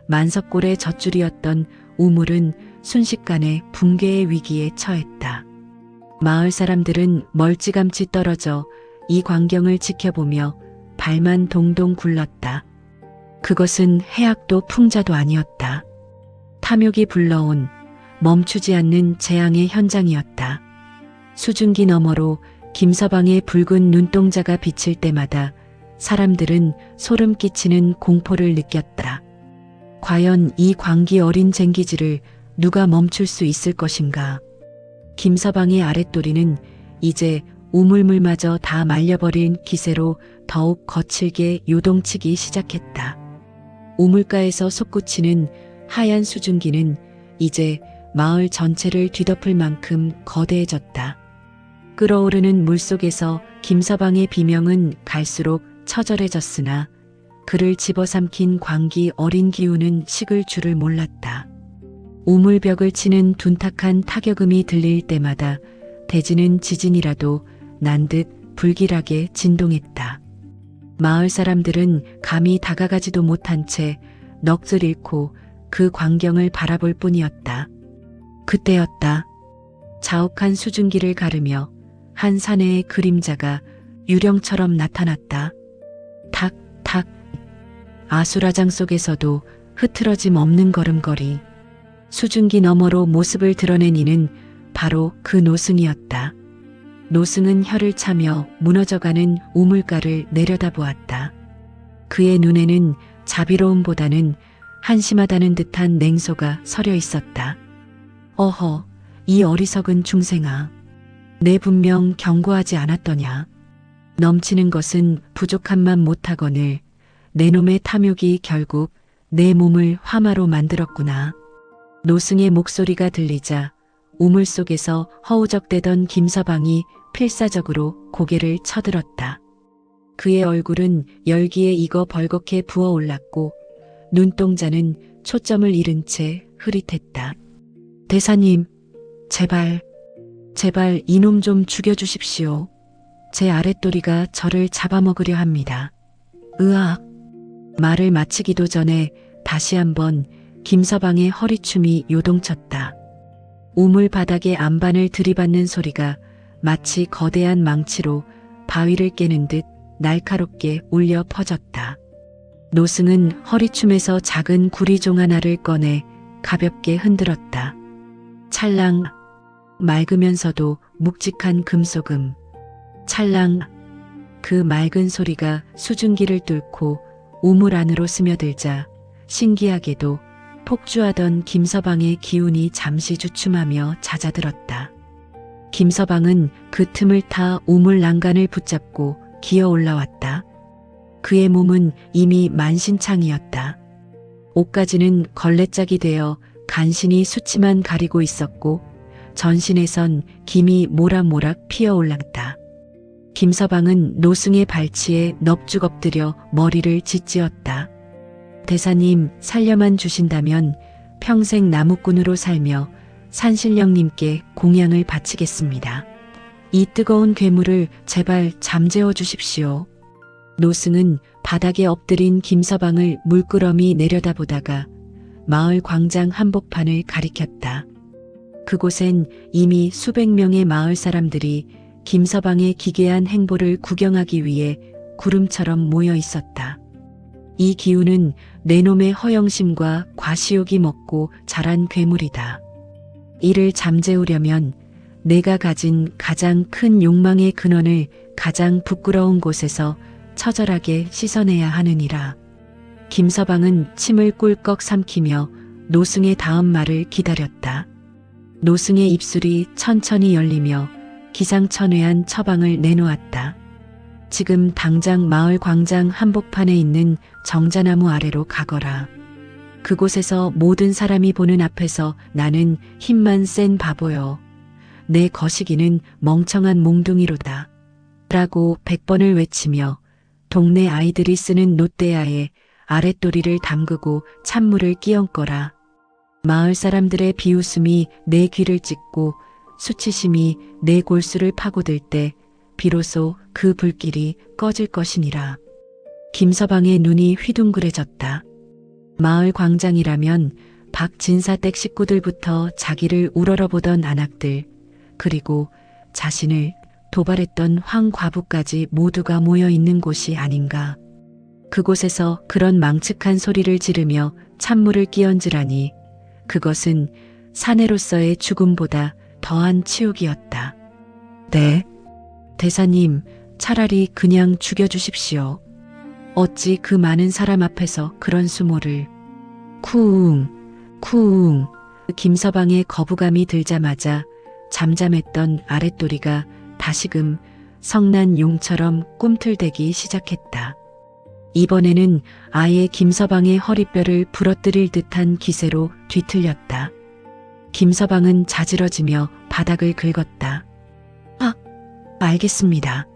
만석골의 젖줄이었던 우물은 순식간에 붕괴의 위기에 처했다. 마을 사람들은 멀찌감치 떨어져 이 광경을 지켜보며 발만 동동 굴렀다. 그것은 해악도 풍자도 아니었다. 탐욕이 불러온 멈추지 않는 재앙의 현장이었다. 수증기 너머로 김서방의 붉은 눈동자가 비칠 때마다 사람들은 소름 끼치는 공포를 느꼈다. 과연 이 광기 어린 쟁기질을 누가 멈출 수 있을 것인가? 김서방의 아랫도리는 이제 우물물마저 다 말려버린 기세로 더욱 거칠게 요동치기 시작했다. 우물가에서 솟구치는 하얀 수증기는 이제 마을 전체를 뒤덮을 만큼 거대해졌다. 끓어오르는 물속에서 김서방의 비명은 갈수록 처절해졌으나 그를 집어삼킨 광기 어린 기운은 식을 줄을 몰랐다. 우물벽을 치는 둔탁한 타격음이 들릴 때마다 대지는 지진이라도 난 듯 불길하게 진동했다. 마을 사람들은 감히 다가가지도 못한 채 넋을 잃고 그 광경을 바라볼 뿐이었다. 그때였다. 자욱한 수증기를 가르며 한 사내의 그림자가 유령처럼 나타났다. 탁, 탁. 아수라장 속에서도 흐트러짐 없는 걸음걸이. 수증기 너머로 모습을 드러낸 이는 바로 그 노승이었다. 노승은 혀를 차며 무너져가는 우물가를 내려다보았다. 그의 눈에는 자비로움보다는 한심하다는 듯한 냉소가 서려 있었다. 어허, 이 어리석은 중생아. 내 분명 경고하지 않았더냐. 넘치는 것은 부족함만 못하거늘 내 놈의 탐욕이 결국 내 몸을 화마로 만들었구나. 노승의 목소리가 들리자 우물 속에서 허우적대던 김서방이 필사적으로 고개를 쳐들었다. 그의 얼굴은 열기에 익어 벌겋게 부어올랐고 눈동자는 초점을 잃은 채 흐릿했다. 대사님, 제발 이놈 좀 죽여주십시오. 제 아랫도리가 저를 잡아먹으려 합니다. 으악. 말을 마치기도 전에 다시 한번 김서방의 허리춤이 요동쳤다. 우물 바닥에 안반을 들이받는 소리가 마치 거대한 망치로 바위를 깨는 듯 날카롭게 울려 퍼졌다. 노승은 허리춤에서 작은 구리종 하나를 꺼내 가볍게 흔들었다. 찰랑. 맑으면서도 묵직한 금소금. 찰랑. 그 맑은 소리가 수증기를 뚫고 우물 안으로 스며들자 신기하게도 폭주하던 김서방의 기운이 잠시 주춤하며 잦아들었다. 김서방은 그 틈을 타 우물 난간을 붙잡고 기어 올라왔다. 그의 몸은 이미 만신창이었다. 옷가지는 걸레짝이 되어 간신히 수치만 가리고 있었고 전신에선 김이 모락모락 피어올랐다. 김서방은 노승의 발치에 넙죽 엎드려 머리를 짓지었다. 대사님 살려만 주신다면 평생 나무꾼으로 살며 산신령님께 공양을 바치겠습니다. 이 뜨거운 괴물을 제발 잠재워 주십시오. 노승은 바닥에 엎드린 김서방을 물끄러미 내려다보다가 마을 광장 한복판을 가리켰다. 그곳엔 이미 수백 명의 마을 사람들이 김서방의 기괴한 행보를 구경하기 위해 구름처럼 모여 있었다. 이 기운은 내 놈의 허영심과 과시욕이 먹고 자란 괴물이다. 이를 잠재우려면 내가 가진 가장 큰 욕망의 근원을 가장 부끄러운 곳에서 처절하게 씻어내야 하느니라. 김서방은 침을 꿀꺽 삼키며 노승의 다음 말을 기다렸다. 노승의 입술이 천천히 열리며 기상천외한 처방을 내놓았다. 지금 당장 마을 광장 한복판에 있는 정자나무 아래로 가거라. 그곳에서 모든 사람이 보는 앞에서 나는 힘만 센 바보여. 내 거시기는 멍청한 몽둥이로다. 라고 100번을 외치며 동네 아이들이 쓰는 놋대야에 아랫도리를 담그고 찬물을 끼얹거라. 마을 사람들의 비웃음이 내 귀를 찢고 수치심이 내 골수를 파고들 때 비로소 그 불길이 꺼질 것이니라. 김서방의 눈이 휘둥그레졌다. 마을 광장이라면 박진사댁 식구들부터 자기를 우러러보던 안악들, 그리고 자신을 도발했던 황과부까지 모두가 모여 있는 곳이 아닌가. 그곳에서 그런 망측한 소리를 지르며 찬물을 끼얹으라니 그것은 사내로서의 죽음보다 더한 치욕이었다. 네, 대사님, 차라리 그냥 죽여주십시오. 어찌 그 많은 사람 앞에서 그런 수모를. 쿵, 쿵. 김서방의 거부감이 들자마자 잠잠했던 아랫도리가 다시금 성난 용처럼 꿈틀대기 시작했다. 이번에는 아예 김서방의 허리뼈를 부러뜨릴 듯한 기세로 뒤틀렸다. 김서방은 자지러지며 바닥을 긁었다. 아, 알겠습니다.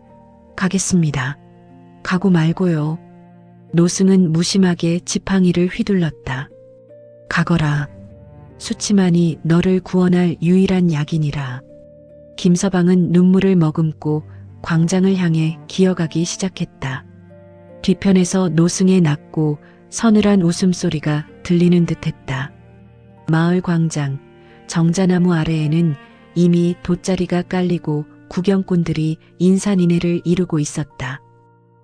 가겠습니다. 가고 말고요. 노승은 무심하게 지팡이를 휘둘렀다. 가거라. 수치만이 너를 구원할 유일한 약이니라. 김서방은 눈물을 머금고 광장을 향해 기어가기 시작했다. 뒤편에서 노승의 낮고 서늘한 웃음소리가 들리는 듯했다. 마을 광장, 정자나무 아래에는 이미 돗자리가 깔리고 구경꾼들이 인산인해를 이루고 있었다.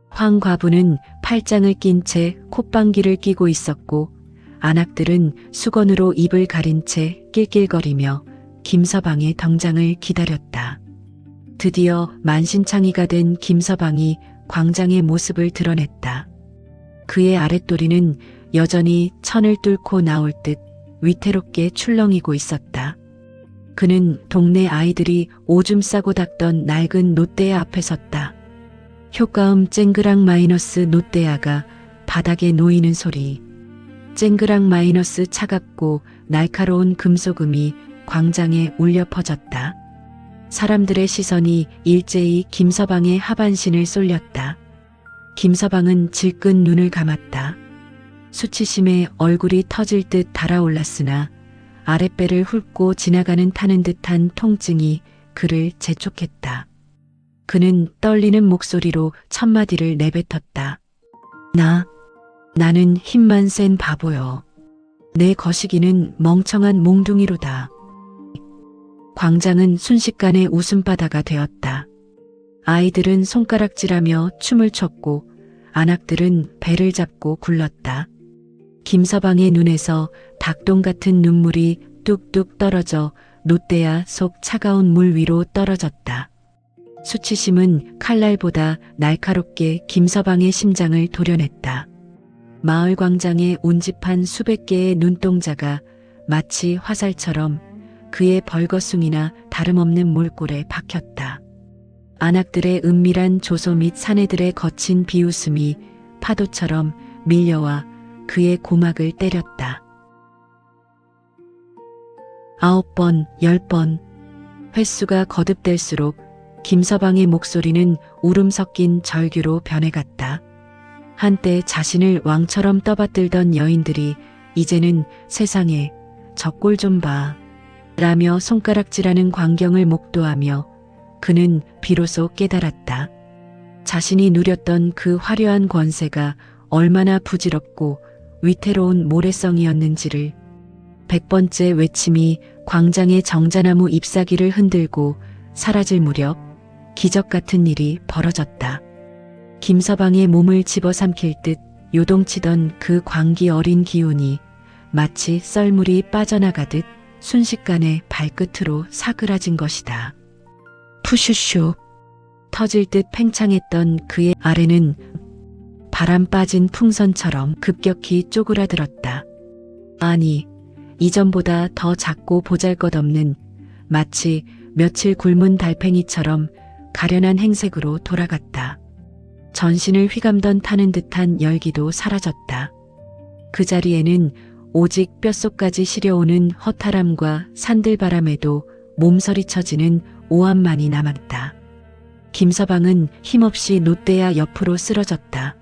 황 과부는 팔짱을 낀 채 콧방귀를 뀌고 있었고 안악들은 수건으로 입을 가린 채 낄낄거리며 김서방의 등장을 기다렸다. 드디어 만신창이가 된 김서방이 광장의 모습을 드러냈다. 그의 아랫도리는 여전히 천을 뚫고 나올 듯 위태롭게 출렁이고 있었다. 그는 동네 아이들이 오줌 싸고 닦던 낡은 놋대야 앞에 섰다. 효과음 쨍그랑 마이너스 놋대야가 바닥에 놓이는 소리. 쨍그랑 마이너스 차갑고 날카로운 금속음이 광장에 울려 퍼졌다. 사람들의 시선이 일제히 김서방의 하반신을 쏠렸다. 김서방은 질끈 눈을 감았다. 수치심에 얼굴이 터질 듯 달아올랐으나 아랫배를 훑고 지나가는 타는 듯한 통증이 그를 재촉했다. 그는 떨리는 목소리로 첫마디를 내뱉었다. 나는 힘만 센 바보여. 내 거시기는 멍청한 몽둥이로다. 광장은 순식간에 웃음바다가 되었다. 아이들은 손가락질하며 춤을 췄고 안악들은 배를 잡고 굴렀다. 김서방의 눈에서 닭똥 같은 눈물이 뚝뚝 떨어져 놋대야 속 차가운 물 위로 떨어졌다. 수치심은 칼날보다 날카롭게 김서방의 심장을 도려냈다. 마을 광장에 운집한 수백 개의 눈동자가 마치 화살처럼 그의 벌거숭이나 다름없는 몰골에 박혔다. 안악들의 은밀한 조소 및 사내들의 거친 비웃음이 파도처럼 밀려와 그의 고막을 때렸다. 9번, 10번. 횟수가 거듭될수록 김서방의 목소리는 울음 섞인 절규로 변해갔다. 한때 자신을 왕처럼 떠받들던 여인들이 이제는 세상에 저 꼴 좀 봐 라며 손가락질하는 광경을 목도하며 그는 비로소 깨달았다. 자신이 누렸던 그 화려한 권세가 얼마나 부질없고 위태로운 모래성이었는지를. 100번째 외침이 광장의 정자나무 잎사귀를 흔들고 사라질 무렵 기적 같은 일이 벌어졌다. 김서방의 몸을 집어삼킬 듯 요동치던 그 광기 어린 기운이 마치 썰물이 빠져나가듯 순식간에 발끝으로 사그라진 것이다. 푸슈슈. 터질 듯 팽창했던 그의 아래는 바람 빠진 풍선처럼 급격히 쪼그라들었다. 아니, 이전보다 더 작고 보잘것없는 마치 며칠 굶은 달팽이처럼 가련한 행색으로 돌아갔다. 전신을 휘감던 타는 듯한 열기도 사라졌다. 그 자리에는 오직 뼛속까지 시려오는 허탈함과 산들바람에도 몸서리 쳐지는 오함만이 남았다. 김서방은 힘없이 놋대야 옆으로 쓰러졌다.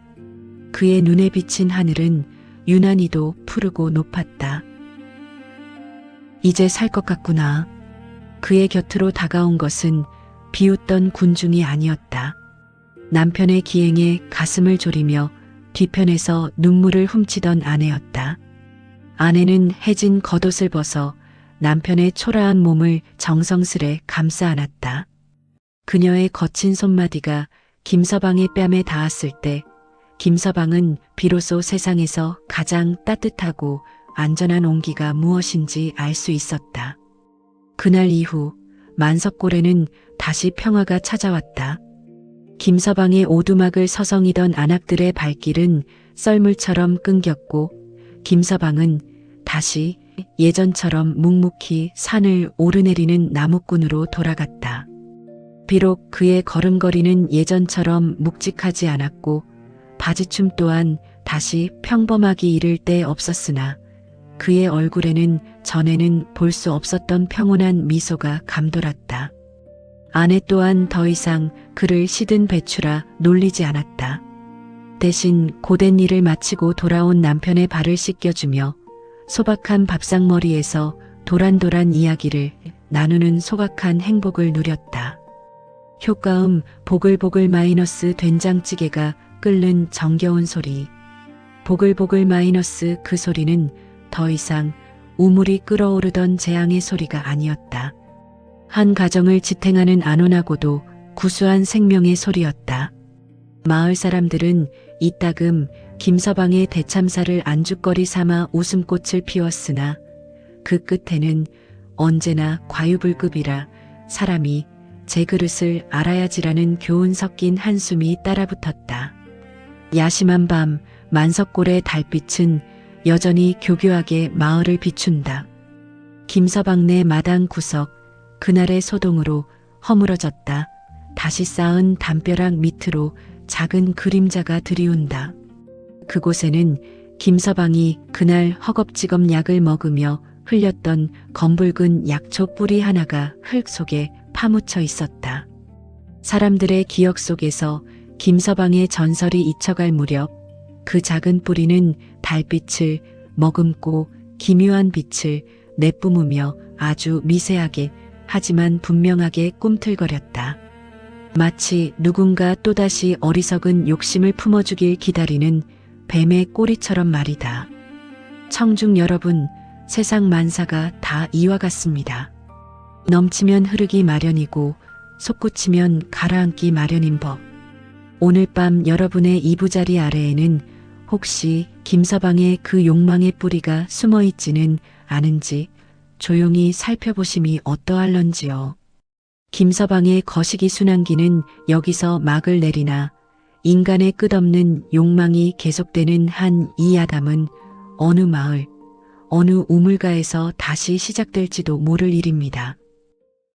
그의 눈에 비친 하늘은 유난히도 푸르고 높았다. 이제 살 것 같구나. 그의 곁으로 다가온 것은 비웃던 군중이 아니었다. 남편의 기행에 가슴을 졸이며 뒤편에서 눈물을 훔치던 아내였다. 아내는 해진 겉옷을 벗어 남편의 초라한 몸을 정성스레 감싸 안았다. 그녀의 거친 손마디가 김서방의 뺨에 닿았을 때 김서방은 비로소 세상에서 가장 따뜻하고 안전한 온기가 무엇인지 알 수 있었다. 그날 이후 만석골에는 다시 평화가 찾아왔다. 김서방의 오두막을 서성이던 안악들의 발길은 썰물처럼 끊겼고 김서방은 다시 예전처럼 묵묵히 산을 오르내리는 나무꾼으로 돌아갔다. 비록 그의 걸음걸이는 예전처럼 묵직하지 않았고 바지춤 또한 다시 평범하기 이를 데 없었으나 그의 얼굴에는 전에는 볼 수 없었던 평온한 미소가 감돌았다. 아내 또한 더 이상 그를 시든 배추라 놀리지 않았다. 대신 고된 일을 마치고 돌아온 남편의 발을 씻겨주며 소박한 밥상머리에서 도란도란 이야기를 나누는 소박한 행복을 누렸다. 효과음 보글보글 마이너스 된장찌개가 끓는 정겨운 소리. 보글보글 마이너스 그 소리는 더 이상 우물이 끓어오르던 재앙의 소리가 아니었다. 한 가정을 지탱하는 안온하고도 구수한 생명의 소리였다. 마을 사람들은 이따금 김서방의 대참사를 안주거리 삼아 웃음꽃을 피웠으나 그 끝에는 언제나 과유불급이라 사람이 제 그릇을 알아야지라는 교훈 섞인 한숨이 따라붙었다. 야심한 밤 만석골의 달빛은 여전히 교교하게 마을을 비춘다. 김서방네 마당 구석 그날의 소동으로 허물어졌다. 다시 쌓은 담벼락 밑으로 작은 그림자가 들이운다. 그곳에는 김서방이 그날 허겁지겁 약을 먹으며 흘렸던 검붉은 약초 뿌리 하나가 흙 속에 파묻혀 있었다. 사람들의 기억 속에서 김서방의 전설이 잊혀갈 무렵 그 작은 뿌리는 달빛을 머금고 기묘한 빛을 내뿜으며 아주 미세하게 하지만 분명하게 꿈틀거렸다. 마치 누군가 또다시 어리석은 욕심을 품어주길 기다리는 뱀의 꼬리처럼 말이다. 청중 여러분, 세상 만사가 다 이와 같습니다. 넘치면 흐르기 마련이고 솟구치면 가라앉기 마련인 법. 오늘 밤 여러분의 이부자리 아래에는 혹시 김서방의 그 욕망의 뿌리가 숨어 있지는 않은지 조용히 살펴보심이 어떠할런지요. 김서방의 거시기 순환기는 여기서 막을 내리나 인간의 끝없는 욕망이 계속되는 한 이 야담은 어느 마을, 어느 우물가에서 다시 시작될지도 모를 일입니다.